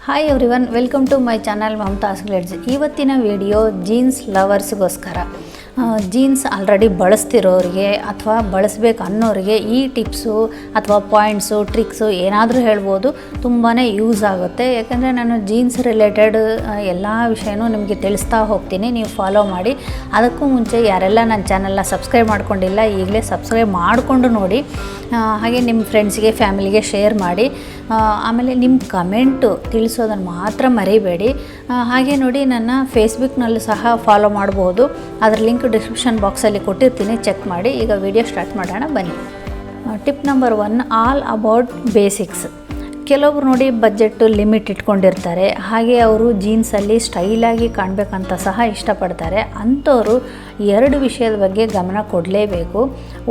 Hi everyone, welcome to my channel Mamata's Glades. ಇವತ್ತಿನ video jeans ಲವರ್ಸ್ಗೋಸ್ಕರ. Jeans already ಬಳಸ್ತಿರೋರಿಗೆ ಅಥವಾ ಬಳಸಬೇಕು ಅನ್ನೋರಿಗೆ ಈ ಟಿಪ್ಸು ಅಥವಾ ಪಾಯಿಂಟ್ಸು ಟ್ರಿಕ್ಸು ಏನಾದರೂ ಹೇಳ್ಬೋದು, ತುಂಬಾ ಯೂಸ್ ಆಗುತ್ತೆ. ಯಾಕಂದರೆ ನಾನು ಜೀನ್ಸ್ ರಿಲೇಟೆಡ್ ಎಲ್ಲ ವಿಷಯನೂ ನಿಮಗೆ ತಿಳಿಸ್ತಾ ಹೋಗ್ತೀನಿ, ನೀವು ಫಾಲೋ ಮಾಡಿ. ಅದಕ್ಕೂ ಮುಂಚೆ ಯಾರೆಲ್ಲ ನನ್ನ ಚಾನಲ್ನ ಸಬ್ಸ್ಕ್ರೈಬ್ ಮಾಡ್ಕೊಂಡಿಲ್ಲ, ಈಗಲೇ ಸಬ್ಸ್ಕ್ರೈಬ್ ಮಾಡಿಕೊಂಡು ನೋಡಿ. ಹಾಗೆ ನಿಮ್ಮ ಫ್ರೆಂಡ್ಸಿಗೆ ಫ್ಯಾಮಿಲಿಗೆ ಶೇರ್ ಮಾಡಿ. ಆಮೇಲೆ ನಿಮ್ಮ ಕಮೆಂಟು ತಿಳಿಸೋದನ್ನು ಮಾತ್ರ ಮರಿಬೇಡಿ. ಹಾಗೆ ನೋಡಿ, ನನ್ನ ಫೇಸ್ಬುಕ್ನಲ್ಲೂ ಸಹ ಫಾಲೋ ಮಾಡ್ಬೋದು. ಅದರ ಲಿಂಕ್ ಡಿಸ್ಕ್ರಿಪ್ಷನ್ ಬಾಕ್ಸಲ್ಲಿ ಕೊಟ್ಟಿರ್ತೀನಿ, ಚೆಕ್ ಮಾಡಿ. ಈಗ ವಿಡಿಯೋ ಸ್ಟಾರ್ಟ್ ಮಾಡೋಣ ಬನ್ನಿ. Tip number 1, all about basics. ಕೆಲವೊಬ್ರು ನೋಡಿ ಬಜೆಟ್ ಲಿಮಿಟ್ ಇಟ್ಕೊಂಡಿರ್ತಾರೆ, ಹಾಗೆ ಅವರು ಜೀನ್ಸಲ್ಲಿ ಸ್ಟೈಲಾಗಿ ಕಾಣಬೇಕಂತ ಸಹ ಇಷ್ಟಪಡ್ತಾರೆ. ಅಂಥವರು ಎರಡು ವಿಷಯದ ಬಗ್ಗೆ ಗಮನ ಕೊಡಲೇಬೇಕು.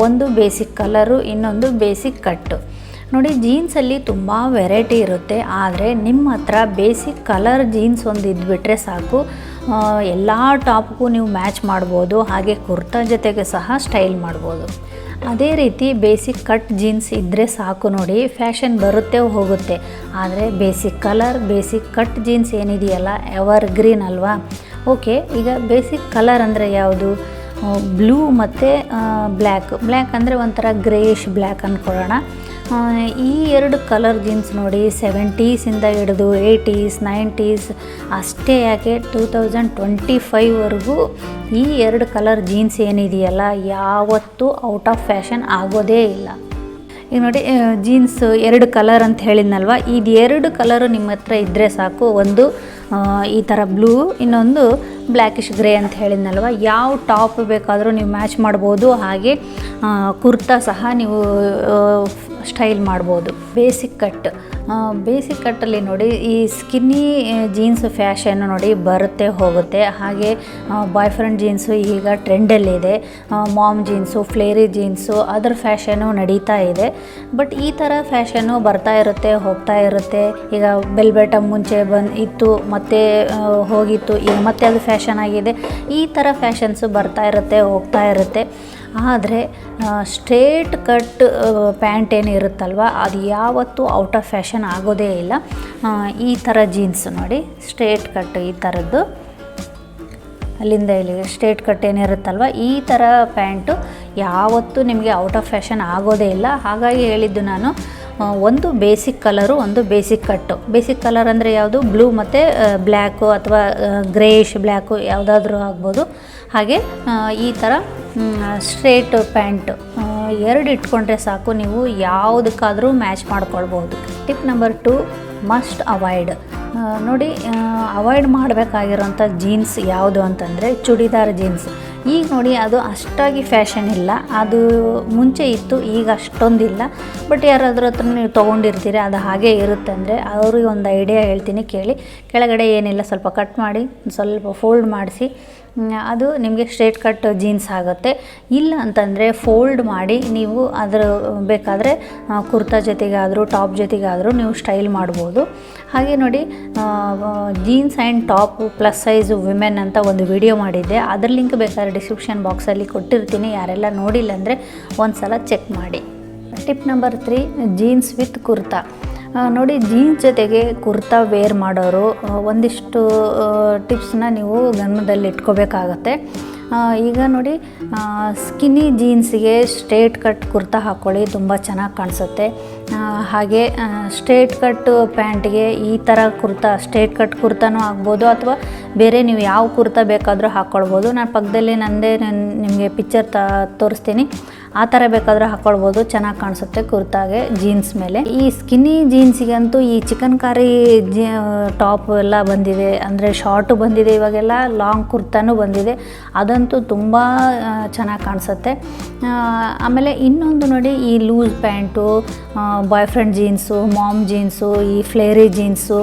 ಒಂದು ಬೇಸಿಕ್ ಕಲರು, ಇನ್ನೊಂದು ಬೇಸಿಕ್ ಕಟ್ಟು. ನೋಡಿ, ಜೀನ್ಸಲ್ಲಿ ತುಂಬ ವೆರೈಟಿ ಇರುತ್ತೆ, ಆದರೆ ನಿಮ್ಮ ಹತ್ರ ಬೇಸಿಕ್ ಕಲರ್ ಜೀನ್ಸ್ ಒಂದು ಇದ್ಬಿಟ್ರೆ ಸಾಕು. ಎಲ್ಲ ಟಾಪ್ಗೂ ನೀವು ಮ್ಯಾಚ್ ಮಾಡ್ಬೋದು, ಹಾಗೆ ಕುರ್ತಾ ಜೊತೆಗೆ ಸಹ ಸ್ಟೈಲ್ ಮಾಡ್ಬೋದು. ಅದೇ ರೀತಿ ಬೇಸಿಕ್ ಕಟ್ ಜೀನ್ಸ್ ಇದ್ದರೆ ಸಾಕು. ನೋಡಿ, ಫ್ಯಾಷನ್ ಬರುತ್ತೆ ಹೋಗುತ್ತೆ, ಆದರೆ basic colour basic cut jeans ಏನಿದೆಯಲ್ಲ, ಎವರ್ ಗ್ರೀನ್ ಅಲ್ವಾ. ಓಕೆ, ಈಗ ಬೇಸಿಕ್ ಕಲರ್ ಅಂದರೆ ಯಾವುದು? ಬ್ಲೂ ಮತ್ತು ಬ್ಲ್ಯಾಕ್ ಅಂದರೆ ಒಂಥರ ಗ್ರೇಷ್ ಬ್ಲ್ಯಾಕ್ ಅಂದ್ಕೊಳ್ಳೋಣ. ಈ ಎರಡು ಕಲರ್ ಜೀನ್ಸ್ ನೋಡಿ, 70s ಹಿಡಿದು 80s 90s ಅಷ್ಟೇ ಯಾಕೆ 2025ವರೆಗೂ ಈ ಎರಡು ಕಲರ್ ಜೀನ್ಸ್ ಏನಿದೆಯಲ್ಲ, ಯಾವತ್ತೂ ಔಟ್ ಆಫ್ ಫ್ಯಾಷನ್ ಆಗೋದೇ ಇಲ್ಲ. ಈಗ ನೋಡಿ, ಜೀನ್ಸ್ ಎರಡು ಕಲರ್ ಅಂತ ಹೇಳಿದ್ನಲ್ವ, ಇದು ಎರಡು ಕಲರು ನಿಮ್ಮ ಹತ್ರ ಇದ್ದರೆ ಸಾಕು. ಒಂದು ಈ ಥರ ಬ್ಲೂ, ಇನ್ನೊಂದು ಬ್ಲ್ಯಾಕಿಶ್ ಗ್ರೇ ಅಂತ ಹೇಳಿದ್ನಲ್ವ. ಯಾವ ಟಾಪ್ ಬೇಕಾದರೂ ನೀವು ಮ್ಯಾಚ್ ಮಾಡ್ಬೋದು, ಹಾಗೆ ಕುರ್ತಾ ಸಹ ನೀವು ಸ್ಟೈಲ್ ಮಾಡ್ಬೋದು. ಬೇಸಿಕ್ ಕಟ್ಟಲ್ಲಿ ನೋಡಿ, ಈ ಸ್ಕಿನ್ನಿ ಜೀನ್ಸ್ ಫ್ಯಾಷನ್ ನೋಡಿ ಬರುತ್ತೆ ಹೋಗುತ್ತೆ. ಹಾಗೆ ಬಾಯ್ ಫ್ರೆಂಡ್ ಜೀನ್ಸು ಈಗ ಟ್ರೆಂಡಲ್ಲಿದೆ. ಮಾಮ್ ಜೀನ್ಸು, ಫ್ಲೇರಿ ಜೀನ್ಸು, ಅದರ ಫ್ಯಾಷನು ನಡೀತಾ ಇದೆ. ಬಟ್ ಈ ಥರ ಫ್ಯಾಷನ್ನು ಬರ್ತಾ ಇರುತ್ತೆ ಹೋಗ್ತಾ ಇರುತ್ತೆ. ಈಗ ಬೆಲ್ಬೆಟಮ್ ಮುಂಚೆ ಇತ್ತು, ಮತ್ತೆ ಹೋಗಿತ್ತು, ಈಗ ಮತ್ತೆ ಅದು ಫ್ಯಾಷನ್ ಆಗಿದೆ. ಈ ಥರ ಫ್ಯಾಷನ್ಸು ಬರ್ತಾ ಇರುತ್ತೆ ಹೋಗ್ತಾ ಇರುತ್ತೆ. ಆದರೆ ಸ್ಟ್ರೇಟ್ ಕಟ್ ಪ್ಯಾಂಟ್ ಏನಿರುತ್ತಲ್ವ, ಅದು ಯಾವತ್ತೂ ಔಟ್ ಆಫ್ ಫ್ಯಾಷನ್ ಆಗೋದೇ ಇಲ್ಲ. ಈ ಥರ ಜೀನ್ಸ್ ನೋಡಿ, ಸ್ಟ್ರೇಟ್ ಕಟ್ ಈ ಥರದ್ದು, ಅಲ್ಲಿಂದ ಇಲ್ಲಿ ಸ್ಟ್ರೇಟ್ ಕಟ್ ಏನಿರುತ್ತಲ್ವ, ಈ ಥರ ಪ್ಯಾಂಟು ಯಾವತ್ತೂ ನಿಮಗೆ ಔಟ್ ಆಫ್ ಫ್ಯಾಷನ್ ಆಗೋದೇ ಇಲ್ಲ. ಹಾಗಾಗಿ ಹೇಳಿದ್ದು ನಾನು, ಒಂದು ಬೇಸಿಕ್ ಕಲರು, ಒಂದು ಬೇಸಿಕ್ ಕಟ್ಟು. ಬೇಸಿಕ್ ಕಲರ್ ಅಂದರೆ ಯಾವುದು? ಬ್ಲೂ ಮತ್ತು ಬ್ಲ್ಯಾಕು ಅಥವಾ ಗ್ರೇಷ್ ಬ್ಲ್ಯಾಕು ಯಾವುದಾದ್ರೂ ಆಗ್ಬೋದು. ಹಾಗೆ ಈ ಥರ ಸ್ಟ್ರೇಟ್ ಪ್ಯಾಂಟ್ ಎರಡು ಇಟ್ಕೊಂಡ್ರೆ ಸಾಕು, ನೀವು ಯಾವುದಕ್ಕಾದರೂ ಮ್ಯಾಚ್ ಮಾಡ್ಕೊಳ್ಬೋದು. Tip number 2, must avoid. ನೋಡಿ, ಅವಾಯ್ಡ್ ಮಾಡಬೇಕಾಗಿರೋಂಥ ಜೀನ್ಸ್ ಯಾವುದು ಅಂತಂದರೆ ಚೂಡಿದಾರ್ ಜೀನ್ಸ್. ಈಗ ನೋಡಿ, ಅದು ಅಷ್ಟಾಗಿ ಫ್ಯಾಷನ್ ಇಲ್ಲ. ಅದು ಮುಂಚೆ ಇತ್ತು, ಈಗ ಅಷ್ಟೊಂದಿಲ್ಲ. ಬಟ್ ಯಾರಾದ್ರೂ ಹತ್ರ ನೀವು ತೊಗೊಂಡಿರ್ತೀರಿ, ಅದು ಹಾಗೇ ಇರುತ್ತೆ ಅಂದರೆ ಅವ್ರಿಗೆ ಒಂದು ಐಡಿಯಾ ಹೇಳ್ತೀನಿ, ಕೇಳಿ. ಕೆಳಗಡೆ ಏನಿಲ್ಲ, ಸ್ವಲ್ಪ ಕಟ್ ಮಾಡಿ, ಸ್ವಲ್ಪ ಫೋಲ್ಡ್ ಮಾಡಿಸಿ, ಅದು ನಿಮಗೆ ಸ್ಟ್ರೇಟ್ ಕಟ್ ಜೀನ್ಸ್ ಆಗುತ್ತೆ. ಇಲ್ಲ ಅಂತಂದರೆ ಫೋಲ್ಡ್ ಮಾಡಿ ನೀವು ಅದರ ಬೇಕಾದರೆ ಕುರ್ತಾ ಜೊತೆಗಾದರೂ ಟಾಪ್ ಜೊತೆಗಾದರೂ ನೀವು ಸ್ಟೈಲ್ ಮಾಡ್ಬೋದು. ಹಾಗೆ ನೋಡಿ, jeans and top plus size women ಅಂತ ಒಂದು ವಿಡಿಯೋ ಮಾಡಿದ್ದೆ, ಅದರ ಲಿಂಕ್ ಬೇಕಾದ್ರೆ ಡಿಸ್ಕ್ರಿಪ್ಷನ್ ಬಾಕ್ಸಲ್ಲಿ ಕೊಟ್ಟಿರ್ತೀನಿ. ಯಾರೆಲ್ಲ ನೋಡಿಲ್ಲ ಅಂದರೆ ಒಂದು ಸಲ ಚೆಕ್ ಮಾಡಿ. Tip number 3, jeans with kurta. ನೋಡಿ, ಜೀನ್ಸ್ ಜೊತೆಗೆ ಕುರ್ತಾ ವೇರ್ ಮಾಡೋರು ಒಂದಿಷ್ಟು ಟಿಪ್ಸ್ನ ನೀವು ಗಮನದಲ್ಲಿ ಇಟ್ಕೋಬೇಕಾಗತ್ತೆ. ಈಗ ನೋಡಿ, ಸ್ಕಿನ್ನಿ ಜೀನ್ಸಿಗೆ ಸ್ಟ್ರೇಟ್ ಕಟ್ ಕುರ್ತಾ ಹಾಕ್ಕೊಳ್ಳಿ, ತುಂಬ ಚೆನ್ನಾಗಿ ಕಾಣಿಸುತ್ತೆ. ಹಾಗೆ ಸ್ಟ್ರೇಟ್ ಕಟ್ ಪ್ಯಾಂಟ್ಗೆ ಈ ಥರ ಕುರ್ತಾ, ಸ್ಟ್ರೇಟ್ ಕಟ್ ಕುರ್ತಾನೂ ಆಗ್ಬೋದು, ಅಥವಾ ಬೇರೆ ನೀವು ಯಾವ ಕುರ್ತಾ ಬೇಕಾದರೂ ಹಾಕ್ಕೊಳ್ಬೋದು. ನಾನು ಪಕ್ಕದಲ್ಲಿ ನಂದೇ ನಿಮಗೆ ಪಿಕ್ಚರ್ ತೋರಿಸ್ತೀನಿ, ಆ ಥರ ಬೇಕಾದರೂ ಹಾಕ್ಕೊಳ್ಬೋದು, ಚೆನ್ನಾಗಿ ಕಾಣಿಸುತ್ತೆ ಕುರ್ತಾಗೆ ಜೀನ್ಸ್ ಮೇಲೆ. ಈ ಸ್ಕಿನ್ನಿ ಜೀನ್ಸಿಗಂತೂ ಈ ಚಿಕನ್ ಕಾರಿ ಟಾಪ್ ಎಲ್ಲ ಬಂದಿದೆ, ಅಂದರೆ ಶಾರ್ಟು ಬಂದಿದೆ, ಇವಾಗೆಲ್ಲ ಲಾಂಗ್ ಕುರ್ತಾನೂ ಬಂದಿದೆ. ಅದಂತೂ ತುಂಬ ಚೆನ್ನಾಗಿ ಕಾಣಿಸುತ್ತೆ. ಆಮೇಲೆ ಇನ್ನೊಂದು ನೋಡಿ, ಈ loose pant, boyfriend jeans, mom jeans, ಈ ಫ್ಲೇರಿ ಜೀನ್ಸು,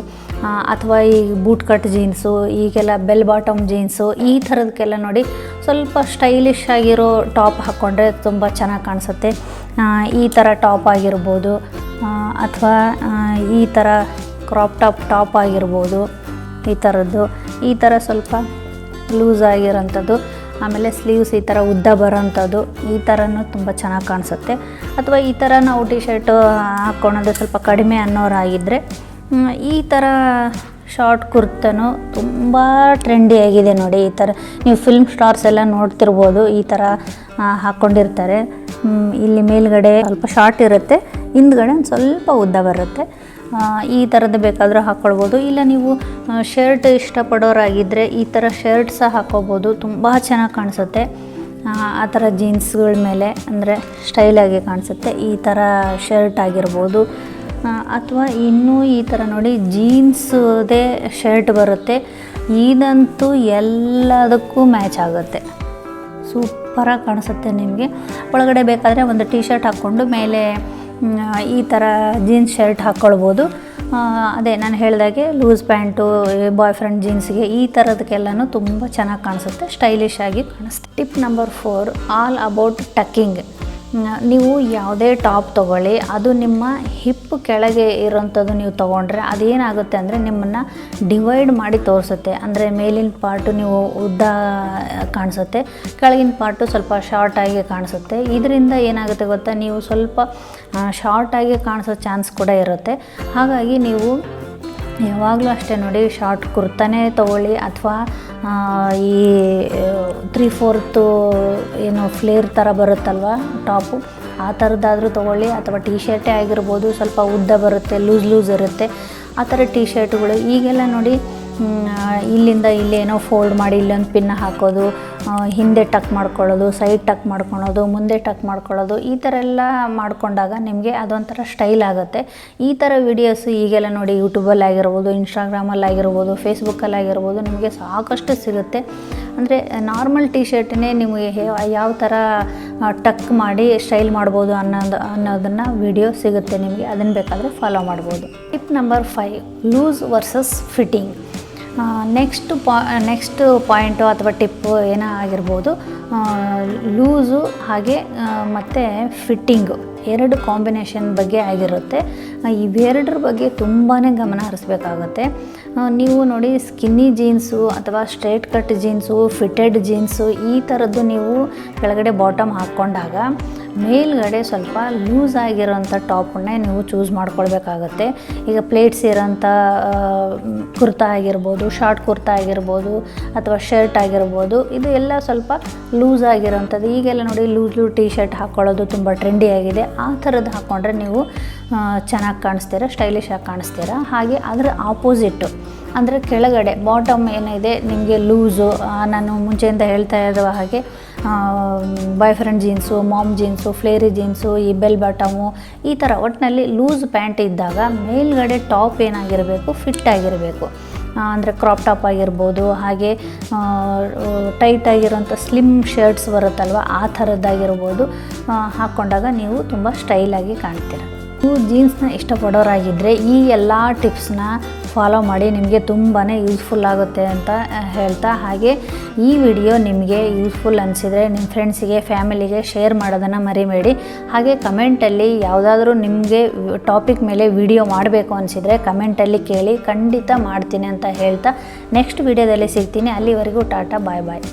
ಅಥವಾ ಈ ಬೂಟ್ ಕಟ್ ಜೀನ್ಸು, ಈಗೆಲ್ಲ ಬೆಲ್ ಬಾಟಮ್ ಜೀನ್ಸು, ಈ ಥರದಕ್ಕೆಲ್ಲ ನೋಡಿ ಸ್ವಲ್ಪ ಸ್ಟೈಲಿಶ್ ಆಗಿರೋ ಟಾಪ್ ಹಾಕ್ಕೊಂಡ್ರೆ ತುಂಬ ಚೆನ್ನಾಗಿ ಕಾಣಿಸುತ್ತೆ. ಈ ಥರ ಟಾಪ್ ಆಗಿರ್ಬೋದು, ಅಥವಾ ಈ ಥರ ಕ್ರಾಪ್ ಟಾಪ್ ಆಗಿರ್ಬೋದು, ಈ ಥರದ್ದು. ಈ ಥರ ಸ್ವಲ್ಪ ಲೂಸ್ ಆಗಿರೋಂಥದ್ದು, ಆಮೇಲೆ ಸ್ಲೀವ್ಸ್ ಈ ಥರ ಉದ್ದ ಬರೋಂಥದ್ದು, ಈ ಥರನೂ ತುಂಬ ಚೆನ್ನಾಗಿ ಕಾಣಿಸುತ್ತೆ. ಅಥವಾ ಈ ಥರ ನಾವು ಟಿ ಶರ್ಟು ಹಾಕ್ಕೊಳೋದು ಸ್ವಲ್ಪ ಕಡಿಮೆ ಅನ್ನೋರಾಗಿದ್ದರೆ ಈ ಥರ ಶಾರ್ಟ್ ಕುರ್ತನು ತುಂಬ ಟ್ರೆಂಡಿಯಾಗಿದೆ ನೋಡಿ. ಈ ಥರ ನೀವು ಫಿಲ್ಮ್ ಸ್ಟಾರ್ಸ್ ಎಲ್ಲ ನೋಡ್ತಿರ್ಬೋದು, ಈ ಥರ ಹಾಕ್ಕೊಂಡಿರ್ತಾರೆ. ಇಲ್ಲಿ ಮೇಲ್ಗಡೆ ಸ್ವಲ್ಪ ಶಾರ್ಟ್ ಇರುತ್ತೆ, ಹಿಂದ್ಗಡೆ ಒಂದು ಸ್ವಲ್ಪ ಉದ್ದ ಬರುತ್ತೆ. ಈ ಥರದ್ದು ಬೇಕಾದರೂ ಹಾಕ್ಕೊಳ್ಬೋದು. ಇಲ್ಲ ನೀವು ಶರ್ಟ್ ಇಷ್ಟಪಡೋರಾಗಿದ್ದರೆ ಈ ಥರ ಶರ್ಟ್ ಸಹ ಹಾಕ್ಕೋಬೋದು, ತುಂಬ ಚೆನ್ನಾಗಿ ಕಾಣಿಸುತ್ತೆ. ಆ ಥರ ಜೀನ್ಸ್ಗಳ ಮೇಲೆ ಅಂದರೆ ಸ್ಟೈಲಾಗಿ ಕಾಣಿಸುತ್ತೆ. ಈ ಥರ ಶರ್ಟ್ ಆಗಿರ್ಬೋದು, ಅಥವಾ ಇನ್ನೂ ಈ ಥರ ನೋಡಿ ಜೀನ್ಸ್ದೇ ಶರ್ಟ್ ಬರುತ್ತೆ. ಇದಂತೂ ಎಲ್ಲದಕ್ಕೂ ಮ್ಯಾಚ್ ಆಗುತ್ತೆ, ಸೂಪರಾಗಿ ಕಾಣಿಸುತ್ತೆ ನಿಮಗೆ. ಒಳಗಡೆ ಬೇಕಾದರೆ ಒಂದು ಟೀ ಶರ್ಟ್ ಹಾಕ್ಕೊಂಡು ಮೇಲೆ ಈ ಥರ ಜೀನ್ಸ್ ಶರ್ಟ್ ಹಾಕ್ಕೊಳ್ಬೋದು. ಅದೇ ನಾನು ಹೇಳಿದಾಗೆ ಲೂಸ್ ಪ್ಯಾಂಟು, ಬಾಯ್ ಫ್ರೆಂಡ್ ಜೀನ್ಸ್ಗೆ ಈ ಥರದಕ್ಕೆಲ್ಲನೂ ತುಂಬ ಚೆನ್ನಾಗಿ ಕಾಣಿಸುತ್ತೆ, ಸ್ಟೈಲಿಶ್ ಆಗಿ ಕಾಣಿಸುತ್ತೆ. Tip number 4, all about tucking. ನೀವು ಯಾವುದೇ ಟಾಪ್ ತೊಗೊಳ್ಳಿ, ಅದು ನಿಮ್ಮ ಹಿಪ್ ಕೆಳಗೆ ಇರೋಂಥದ್ದು ನೀವು ತೊಗೊಂಡ್ರೆ ಅದೇನಾಗುತ್ತೆ ಅಂದರೆ ನಿಮ್ಮನ್ನು ಡಿವೈಡ್ ಮಾಡಿ ತೋರಿಸುತ್ತೆ. ಅಂದರೆ ಮೇಲಿನ ಪಾರ್ಟು ನೀವು ಉದ್ದ ಕಾಣಿಸುತ್ತೆ, ಕೆಳಗಿನ ಪಾರ್ಟು ಸ್ವಲ್ಪ ಶಾರ್ಟಾಗಿ ಕಾಣಿಸುತ್ತೆ. ಇದರಿಂದ ಏನಾಗುತ್ತೆ ಗೊತ್ತಾ, ನೀವು ಸ್ವಲ್ಪ ಶಾರ್ಟಾಗಿ ಕಾಣಿಸೋ ಚಾನ್ಸ್ ಕೂಡ ಇರುತ್ತೆ. ಹಾಗಾಗಿ ನೀವು ಯಾವಾಗಲೂ ಅಷ್ಟೇ ನೋಡಿ, ಶಾರ್ಟ್ ಕುರ್ತಾನೇ ತೊಗೊಳ್ಳಿ, ಅಥವಾ ಈ 3/4 ಏನು ಫ್ಲೇರ್ ಥರ ಬರುತ್ತಲ್ವ ಟಾಪು, ಆ ಥರದ್ದಾದರೂ ತೊಗೊಳ್ಳಿ. ಅಥವಾ ಟೀ ಶರ್ಟೇ ಆಗಿರ್ಬೋದು, ಸ್ವಲ್ಪ ಉದ್ದ ಬರುತ್ತೆ, ಲೂಸ್ ಇರುತ್ತೆ, ಆ ಥರ ಟೀ ಶರ್ಟ್ಗಳು. ಈಗೆಲ್ಲ ನೋಡಿ ಇಲ್ಲಿಂದ ಇಲ್ಲೇನೋ ಫೋಲ್ಡ್ ಮಾಡಿ ಇಲ್ಲೊಂದು ಪಿನ್ ಹಾಕೋದು, ಹಿಂದೆ ಟಕ್ ಮಾಡ್ಕೊಳ್ಳೋದು, ಸೈಡ್ ಟಕ್ ಮಾಡ್ಕೊಳ್ಳೋದು, ಮುಂದೆ ಟಕ್ ಮಾಡ್ಕೊಳ್ಳೋದು, ಈ ಥರ ಎಲ್ಲ ಮಾಡಿಕೊಂಡಾಗ ನಿಮಗೆ ಅದೊಂಥರ ಸ್ಟೈಲ್ ಆಗುತ್ತೆ. ಈ ಥರ ವಿಡಿಯೋಸು ಈಗೆಲ್ಲ ನೋಡಿ ಯೂಟ್ಯೂಬಲ್ಲಿ ಆಗಿರ್ಬೋದು, ಇನ್ಸ್ಟಾಗ್ರಾಮಲ್ಲಿ ಆಗಿರ್ಬೋದು, ಫೇಸ್ಬುಕ್ಕಲ್ಲಿ ಆಗಿರ್ಬೋದು, ನಿಮಗೆ ಸಾಕಷ್ಟು ಸಿಗುತ್ತೆ. ಅಂದರೆ ನಾರ್ಮಲ್ ಟೀ ಶರ್ಟನ್ನೇ ನಿಮಗೆ ಯಾವ ಥರ ಟಕ್ ಮಾಡಿ ಸ್ಟೈಲ್ ಮಾಡ್ಬೋದು ಅನ್ನೋದನ್ನು ವಿಡಿಯೋ ಸಿಗುತ್ತೆ ನಿಮಗೆ, ಅದನ್ನು ಬೇಕಾದರೆ ಫಾಲೋ ಮಾಡ್ಬೋದು. Tip number 5, loose versus fitting. Next point ಅಥವಾ ಟಿಪ್ಪು ಏನೋ ಆಗಿರ್ಬೋದು, ಲೂಸು ಹಾಗೆ ಮತ್ತು ಫಿಟ್ಟಿಂಗು 2 ಕಾಂಬಿನೇಷನ್ ಬಗ್ಗೆ ಆಗಿರುತ್ತೆ. ಇವೆರಡರ ಬಗ್ಗೆ ತುಂಬಾ ಗಮನ ಹರಿಸ್ಬೇಕಾಗುತ್ತೆ. ನೀವು ನೋಡಿ ಸ್ಕಿನ್ನಿ ಜೀನ್ಸು ಅಥವಾ straight cut jeans, fitted jeans ಈ ಥರದ್ದು ನೀವು ಕೆಳಗಡೆ ಬಾಟಮ್ ಹಾಕ್ಕೊಂಡಾಗ ಮೇಲ್ಗಡೆ ಸ್ವಲ್ಪ ಲೂಸ್ ಆಗಿರೋಂಥ ಟಾಪನ್ನೇ ನೀವು ಚೂಸ್ ಮಾಡ್ಕೊಳ್ಬೇಕಾಗತ್ತೆ. ಈಗ ಪ್ಲೇಟ್ಸ್ ಇರೋಂಥ ಕುರ್ತಾ ಆಗಿರ್ಬೋದು, ಶಾರ್ಟ್ ಕುರ್ತಾ ಆಗಿರ್ಬೋದು, ಅಥವಾ ಶರ್ಟ್ ಆಗಿರ್ಬೋದು, ಇದು ಎಲ್ಲ ಸ್ವಲ್ಪ ಲೂಸ್ ಆಗಿರೋಂಥದ್ದು. ಈಗೆಲ್ಲ ನೋಡಿ ಲೂಸ್ ಟೀ ಶರ್ಟ್ ಹಾಕ್ಕೊಳ್ಳೋದು ತುಂಬ ಟ್ರೆಂಡಿ ಆಗಿದೆ. ಆ ಥರದ್ದು ಹಾಕ್ಕೊಂಡ್ರೆ ನೀವು ಚೆನ್ನಾಗಿ ಕಾಣಿಸ್ತೀರ, ಸ್ಟೈಲಿಶ್ ಆಗಿ ಕಾಣಿಸ್ತೀರ. ಹಾಗೆ ಅದರ ಆಪೋಸಿಟ್ಟು ಅಂದರೆ ಕೆಳಗಡೆ ಬಾಟಮ್ ಏನಿದೆ ನಿಮಗೆ ಲೂಸು, ನಾನು ಮುಂಚೆಯಿಂದ ಹೇಳ್ತಾ ಇರುವ ಹಾಗೆ boyfriend jeans, mom jeans, ಫ್ಲೇರಿ ಜೀನ್ಸು, ಈ ಬೆಲ್ ಬಾಟಮು, ಈ ಥರ ಒಟ್ಟಿನಲ್ಲಿ ಲೂಸ್ ಪ್ಯಾಂಟ್ ಇದ್ದಾಗ ಮೇಲ್ಗಡೆ ಟಾಪ್ ಏನಾಗಿರಬೇಕು, ಫಿಟ್ ಆಗಿರಬೇಕು. ಅಂದರೆ ಕ್ರಾಪ್ ಟಾಪ್ ಆಗಿರ್ಬೋದು, ಹಾಗೆ ಟೈಟ್ ಆಗಿರೋಂಥ ಸ್ಲಿಮ್ ಶರ್ಟ್ಸ್ ಬರುತ್ತಲ್ವ, ಆ ಥರದ್ದಾಗಿರ್ಬೋದು. ಹಾಕ್ಕೊಂಡಾಗ ನೀವು ತುಂಬ ಸ್ಟೈಲಾಗಿ ಕಾಣ್ತೀರ. ನೀವು ಜೀನ್ಸ್ನ ಇಷ್ಟಪಡೋರಾಗಿದ್ದರೆ ಈ ಎಲ್ಲ ಟಿಪ್ಸ್ನ ಫಾಲೋ ಮಾಡಿ, ನಿಮಗೆ ತುಂಬಾ ಯೂಸ್ಫುಲ್ ಆಗುತ್ತೆ ಅಂತ ಹೇಳ್ತಾ, ಹಾಗೆ ಈ ವಿಡಿಯೋ ನಿಮಗೆ ಯೂಸ್ಫುಲ್ ಅನಿಸಿದರೆ ನಿಮ್ಮ ಫ್ರೆಂಡ್ಸಿಗೆ, ಫ್ಯಾಮಿಲಿಗೆ ಶೇರ್ ಮಾಡೋದನ್ನು ಮರಿಬೇಡಿ. ಹಾಗೆ ಕಮೆಂಟಲ್ಲಿ ಯಾವುದಾದ್ರೂ ನಿಮಗೆ ಟಾಪಿಕ್ ಮೇಲೆ ವಿಡಿಯೋ ಮಾಡಬೇಕು ಅನಿಸಿದರೆ ಕಮೆಂಟಲ್ಲಿ ಕೇಳಿ, ಖಂಡಿತ ಮಾಡ್ತೀನಿ ಅಂತ ಹೇಳ್ತಾ ನೆಕ್ಸ್ಟ್ ವಿಡಿಯೋದಲ್ಲಿ ಸಿಗ್ತೀನಿ. ಅಲ್ಲಿವರೆಗೂ ಟಾಟಾ, ಬಾಯ್ ಬಾಯ್.